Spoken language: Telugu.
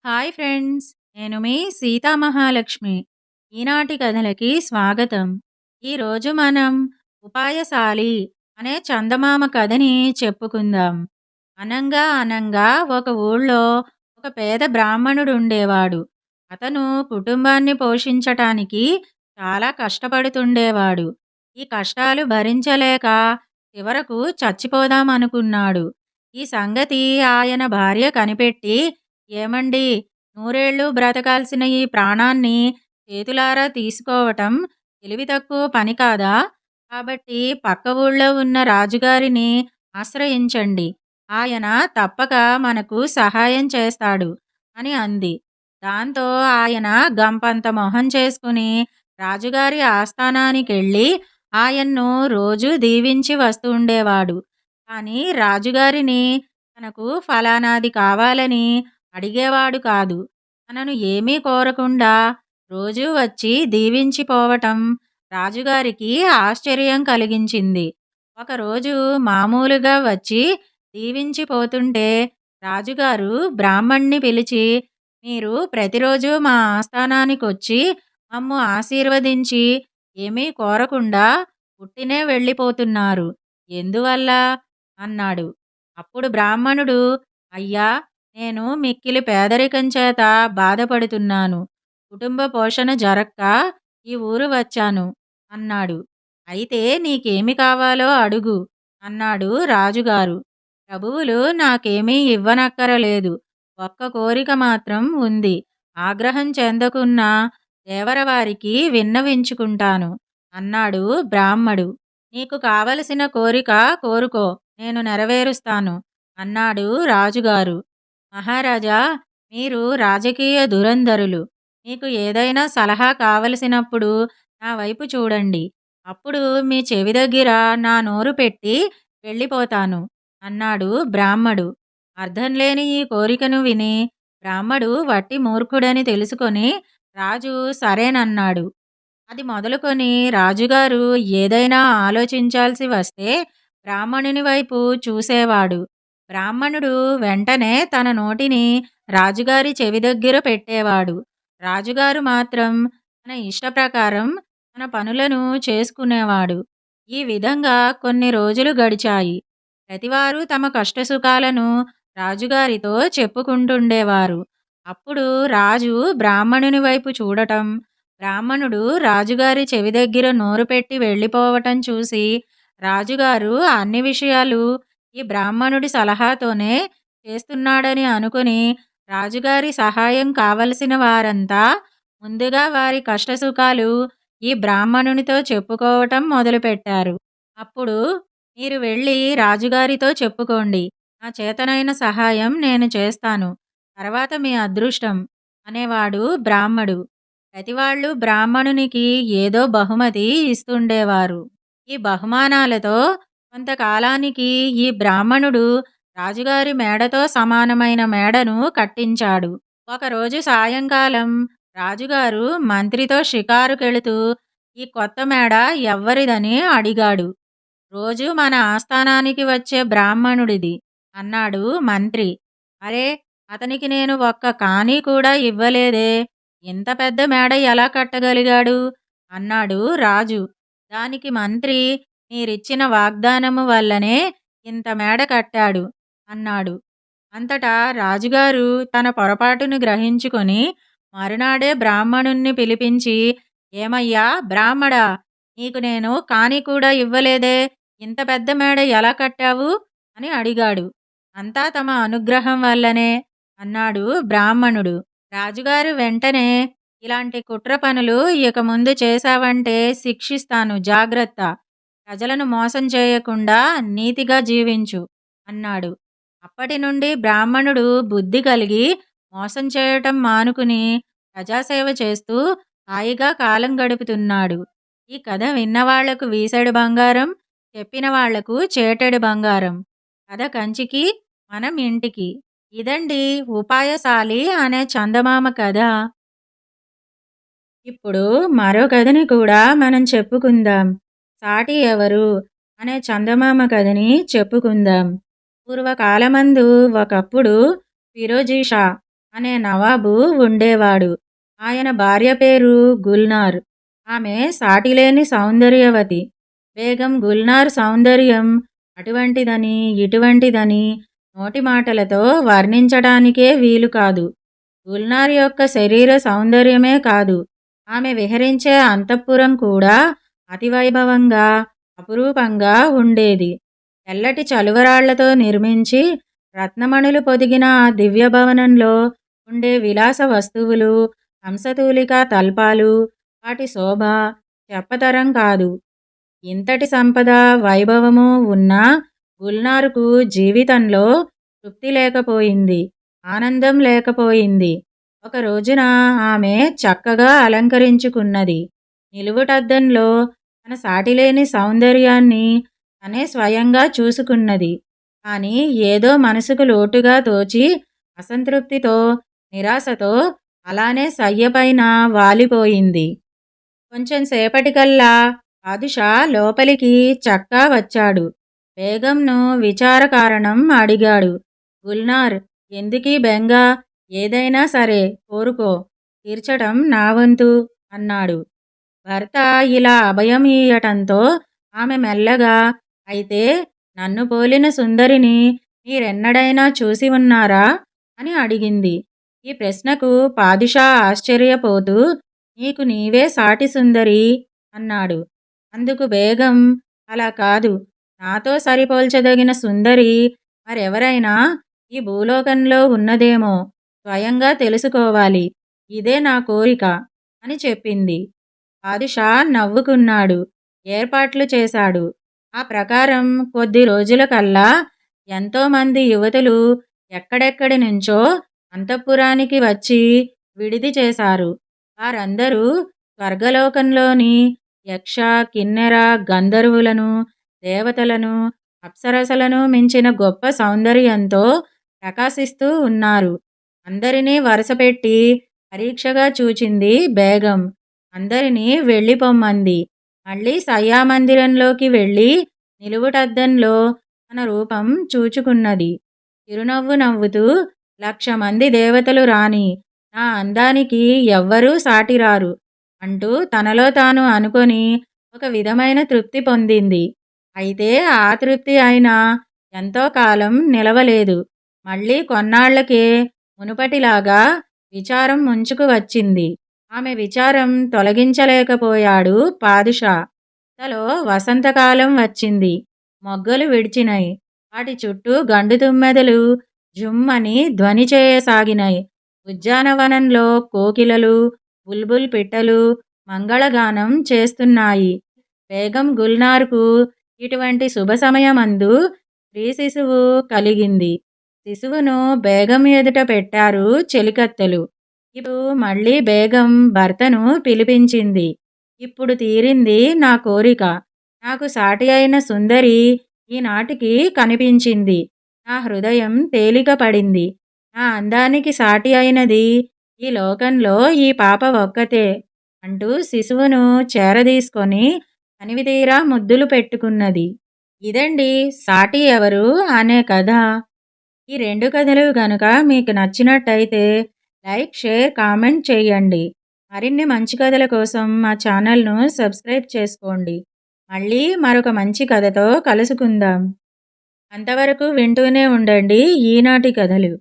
హాయ్ ఫ్రెండ్స్, నేను మీ సీతామహాలక్ష్మి. ఈనాటి కథలకి స్వాగతం. ఈరోజు మనం ఉపాయశాలి అనే చందమామ కథని చెప్పుకుందాం. అనంగా అనంగా ఒక ఊళ్ళో ఒక పేద బ్రాహ్మణుడు ఉండేవాడు. అతను కుటుంబాన్ని పోషించటానికి చాలా కష్టపడుతుండేవాడు. ఈ కష్టాలు భరించలేక చివరకు చచ్చిపోదామనుకున్నాడు. ఈ సంగతి ఆయన భార్య కనిపెట్టి, ఏమండి, నూరేళ్లు బ్రతకాల్సిన ఈ ప్రాణాన్ని చేతులారా తీసుకోవటం తెలివి తక్కువ పని కాదా? కాబట్టి పక్క ఊళ్ళో ఉన్న రాజుగారిని ఆశ్రయించండి. ఆయన తప్పక మనకు సహాయం చేస్తాడు అని అంది. దాంతో ఆయన గంపంత మొహం చేసుకుని రాజుగారి ఆస్థానానికెళ్ళి ఆయన్ను రోజూ దీవించి వస్తూ ఉండేవాడు. కానీ రాజుగారిని తనకు ఫలానాది కావాలని అడిగేవాడు కాదు. తనను ఏమీ కోరకుండా రోజూ వచ్చి దీవించిపోవటం రాజుగారికి ఆశ్చర్యం కలిగించింది. ఒకరోజు మామూలుగా వచ్చి దీవించిపోతుంటే రాజుగారు బ్రాహ్మణ్ణి పిలిచి, మీరు ప్రతిరోజు మా ఆస్థానానికొచ్చి మమ్ము ఆశీర్వదించి ఏమీ కోరకుండా ఉట్టినే వెళ్ళిపోతున్నారు. ఎందువల్ల? అన్నాడు. అప్పుడు బ్రాహ్మణుడు, అయ్యా, నేను మిక్కిలి పేదరికం చేత బాధపడుతున్నాను. కుటుంబ పోషణ జరక్క ఈ ఊరు వచ్చాను అన్నాడు. అయితే నీకేమి కావాలో అడుగు అన్నాడు రాజుగారు. ప్రభువులు నాకేమీ ఇవ్వనక్కరలేదు. ఒక్క కోరిక మాత్రం ఉంది. ఆగ్రహం చెందకున్న దేవరవారికి విన్నవించుకుంటాను అన్నాడు బ్రాహ్మడు. నీకు కావలసిన కోరిక కోరుకో, నేను నెరవేరుస్తాను అన్నాడు రాజుగారు. మహారాజా, మీరు రాజకీయ ధురంధరులు. మీకు ఏదైనా సలహా కావలసినప్పుడు నా వైపు చూడండి. అప్పుడు మీ చెవి దగ్గర నా నోరు పెట్టి వెళ్ళిపోతాను అన్నాడు బ్రాహ్మడు. అర్థం లేని ఈ కోరికను విని బ్రాహ్మడు వట్టి మూర్ఖుడని తెలుసుకొని రాజు సరేనన్నాడు. అది మొదలుకొని రాజుగారు ఏదైనా ఆలోచించాల్సి వస్తే బ్రాహ్మణుని వైపు చూసేవాడు. బ్రాహ్మణుడు వెంటనే తన నోటిని రాజుగారి చెవి దగ్గర పెట్టేవాడు. రాజుగారు మాత్రం తన ఇష్టప్రకారం తన పనులను చేసుకునేవాడు. ఈ విధంగా కొన్ని రోజులు గడిచాయి. ప్రతివారు తమ కష్టసుఖాలను రాజుగారితో చెప్పుకుంటుండేవారు. అప్పుడు రాజు బ్రాహ్మణుని వైపు చూడటం, బ్రాహ్మణుడు రాజుగారి చెవి దగ్గర నోరు పెట్టి వెళ్ళిపోవటం చూసి రాజుగారు అన్ని విషయాలు ఈ బ్రాహ్మణుడి సలహాతోనే చేస్తున్నాడని అనుకుని రాజుగారి సహాయం కావలసిన వారంతా ముందుగా వారి కష్టసుఖాలు ఈ బ్రాహ్మణునితో చెప్పుకోవటం మొదలుపెట్టారు. అప్పుడు, మీరు వెళ్ళి రాజుగారితో చెప్పుకోండి. నా చేతనైన సహాయం నేను చేస్తాను. తర్వాత మీ అదృష్టం అనేవాడు బ్రాహ్మడు. ప్రతివాళ్ళు బ్రాహ్మణునికి ఏదో బహుమతి ఇస్తుండేవారు. ఈ బహుమానాలతో కొంతకాలానికి ఈ బ్రాహ్మణుడు రాజుగారి మేడతో సమానమైన మేడను కట్టించాడు. ఒకరోజు సాయంకాలం రాజుగారు మంత్రితో షికారుకెళుతూ ఈ కొత్త మేడ ఎవ్వరిదని అడిగాడు. రోజు మన ఆస్థానానికి వచ్చే బ్రాహ్మణుడిది అన్నాడు మంత్రి. అరే, అతనికి నేను ఒక్క కాణీ కూడా ఇవ్వలేదే, ఇంత పెద్ద మేడ ఎలా కట్టగలిగాడు అన్నాడు రాజు. దానికి మంత్రి, మీరిచ్చిన వాగ్దానము వల్లనే ఇంత మేడ కట్టాడు అన్నాడు. అంతటా రాజుగారు తన పొరపాటును గ్రహించుకొని మరునాడే బ్రాహ్మణుణ్ణి పిలిపించి, ఏమయ్యా బ్రాహ్మడా, నీకు నేను కాని కూడా ఇవ్వలేదే, ఇంత పెద్ద మేడ ఎలా కట్టావు అని అడిగాడు. అంతా తమ అనుగ్రహం వల్లనే అన్నాడు బ్రాహ్మణుడు. రాజుగారు వెంటనే, ఇలాంటి కుట్ర పనులు ఇక ముందు చేశావంటే శిక్షిస్తాను, జాగ్రత్త. ప్రజలను మోసం చేయకుండా నీతిగా జీవించు అన్నాడు. అప్పటి నుండి బ్రాహ్మణుడు బుద్ధి కలిగి మోసం చేయటం మానుకుని ప్రజాసేవ చేస్తూ హాయిగా కాలం గడుపుతున్నాడు. ఈ కథ విన్నవాళ్లకు వీసెడు బంగారం, చెప్పిన వాళ్లకు చేటెడు బంగారం. కథ కంచికి, మనం ఇంటికి. ఇదండి ఉపాయశాలి అనే చందమామ కథ. ఇప్పుడు మరో కథని కూడా మనం చెప్పుకుందాం. సాటి ఎవరు అనే చందమామ కథని చెప్పుకుందాం. పూర్వకాలమందు ఒకప్పుడు ఫిరోజీ షా అనే నవాబు ఉండేవాడు. ఆయన భార్య పేరు గుల్నార్. ఆమె సాటిలేని సౌందర్యవతి. బేగం గుల్నార్ సౌందర్యం అటువంటిదని ఇటువంటిదని నోటి మాటలతో వర్ణించటానికే వీలు కాదు. గుల్నార్ యొక్క శరీర సౌందర్యమే కాదు, ఆమె విహరించే అంతఃపురం కూడా అతివైభవంగా అపురూపంగా ఉండేది. తెల్లటి చలువరాళ్లతో నిర్మించి రత్నమణులు పొదిగిన ఆ దివ్యభవనంలో ఉండే విలాస వస్తువులు, హంసతూలికా తల్పాలు, వాటి శోభ చెప్పతరం కాదు. ఇంతటి సంపద వైభవము ఉన్నా గుల్నార్కు జీవితంలో తృప్తి లేకపోయింది, ఆనందం లేకపోయింది. ఒక రోజున ఆమె చక్కగా అలంకరించుకున్నది. నిలువుటద్దంలో తన సాటిలేని సౌందర్యాన్ని తనే స్వయంగా చూసుకున్నది. కానీ ఏదో మనసుకు లోటుగా తోచి అసంతృప్తితో, నిరాశతో అలానే సయ్యపైన వాలిపోయింది. కొంచెం సేపటికల్లా బాదుషా లోపలికి చక్కా వచ్చాడు. బేగంను విచారకారణం అడిగాడు. గుల్నార్, ఎందుకీ బెంగ? ఏదైనా సరే కోరుకో, తీర్చటం నా వంతు అన్నాడు. భర్త ఇలా అభయం ఇయ్యటంతో ఆమె మెల్లగా, అయితే నన్ను పోలిన సుందరిని మీరెన్నడైనా చూసి ఉన్నారా అని అడిగింది. ఈ ప్రశ్నకు పాదుషా ఆశ్చర్యపోతూ, నీకు నీవే సాటి సుందరి అన్నాడు. అందుకు బేగం, అలా కాదు, నాతో సరిపోల్చదగిన సుందరి మరెవరైనా ఈ భూలోకంలో ఉన్నదేమో స్వయంగా తెలుసుకోవాలి. ఇదే నా కోరిక అని చెప్పింది. బాదుషా నవ్వుకున్నాడు. ఏర్పాట్లు చేశాడు. ఆ ప్రకారం కొద్ది రోజులకల్లా ఎంతోమంది యువతులు ఎక్కడెక్కడి నుంచో అంతఃపురానికి వచ్చి విడిది చేశారు. వారందరూ స్వర్గలోకంలోని యక్ష, కిన్నెర, గంధర్వులను, దేవతలను, అప్సరసలను మించిన గొప్ప సౌందర్యంతో ప్రకాశిస్తూ ఉన్నారు. అందరినీ వరుసపెట్టి పరీక్షగా చూచింది బేగం. అందరినీ వెళ్ళిపొమ్మంది. మళ్ళీ శయ్యామందిరంలోకి వెళ్ళి నిలువుటద్దంలో తన రూపం చూచుకున్నది. చిరునవ్వు నవ్వుతూ, 1,00,000 మంది దేవతలు రాని నా అందానికి ఎవ్వరూ సాటిరారు అంటూ తనలో తాను అనుకొని ఒక విధమైన తృప్తి పొందింది. అయితే ఆ తృప్తి అయినా ఎంతో కాలం నిలవలేదు. మళ్ళీ కొన్నాళ్లకే మునుపటిలాగా విచారం ముంచుకు వచ్చింది. ఆమె విచారం తొలగించలేకపోయాడు పాదుషా. తలో వసంతకాలం వచ్చింది. మొగ్గలు విడిచినాయి. వాటి చుట్టూ గండు తుమ్మెదలు జుమ్మని ధ్వని చేయసాగినాయి. ఉద్యానవనంలో కోకిలలు, బుల్బుల్ పిట్టలు మంగళగానం చేస్తున్నాయి. బేగం గుల్నార్కు ఇటువంటి శుభ సమయమందు స్త్రీ శిశువు కలిగింది. శిశువును బేగం ఎదుట పెట్టారు చెలికత్తెలు. ఇప్పుడు మళ్ళీ బేగం భర్తను పిలిపించింది. ఇప్పుడు తీరింది నా కోరిక. నాకు సాటి అయిన సుందరి ఈనాటికి కనిపించింది. నా హృదయం తేలిక పడింది. నా అందానికి సాటి అయినది ఈ లోకంలో ఈ పాప ఒక్కతే అంటూ శిశువును చేరదీసుకొని తనివితీరా ముద్దులు పెట్టుకున్నది. ఇదండి సాటి ఎవరు అనే కథ. ఈ 2 కథలు గనుక మీకు నచ్చినట్టయితే లైక్, షేర్, కామెంట్ చేయండి. మరిన్ని మంచి కథల కోసం మా ఛానల్ను సబ్స్క్రైబ్ చేసుకోండి. మళ్ళీ మరొక మంచి కథతో కలుసుకుందాం. అంతవరకు వింటూనే ఉండండి ఈనాటి కథలు.